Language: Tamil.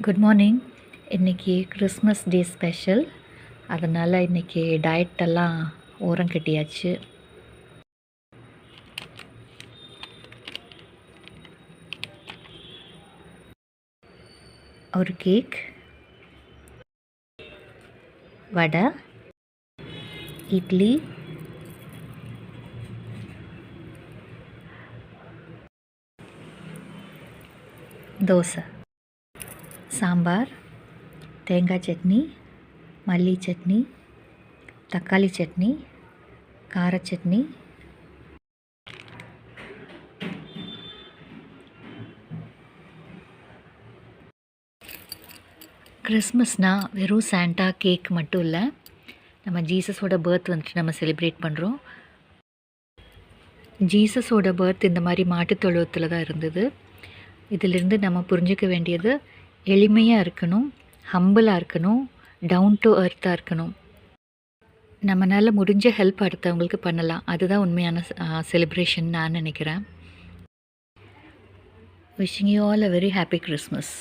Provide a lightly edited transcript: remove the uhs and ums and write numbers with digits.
Good morning. இன்றைக்கி கிறிஸ்மஸ் டே ஸ்பெஷல். அதனால் இன்றைக்கி டயட்டெல்லாம் ஓரம் கட்டியாச்சு. ஒரு கேக், வடை, இட்லி, தோசை, சாம்பார், தேங்காய் சட்னி, மல்லி சட்னி, தக்காளி சட்னி, கார சட்னி, கிறிஸ்மஸ்னால் வெறும் சாண்டா கேக் மட்டும் இல்லை, நம்ம ஜீசஸோட பர்த் வந்துட்டு நம்ம செலிப்ரேட் பண்ணுறோம். ஜீசஸோட பர்த் இந்த மாதிரி மாட்டுத்தொழுவத்தில் தான் இருந்தது. இதிலிருந்து நம்ம புரிஞ்சிக்க வேண்டியது, எளிமையாக இருக்கணும், ஹம்பிளாக இருக்கணும், டவுன் டு எர்த்தாக இருக்கணும். நம்மளால் முடிஞ்ச ஹெல்ப் அடுத்தவங்களுக்கு பண்ணலாம். அதுதான் உண்மையான செலிப்ரேஷன் நான் நினைக்கிறேன். Wishing you all a very happy Christmas.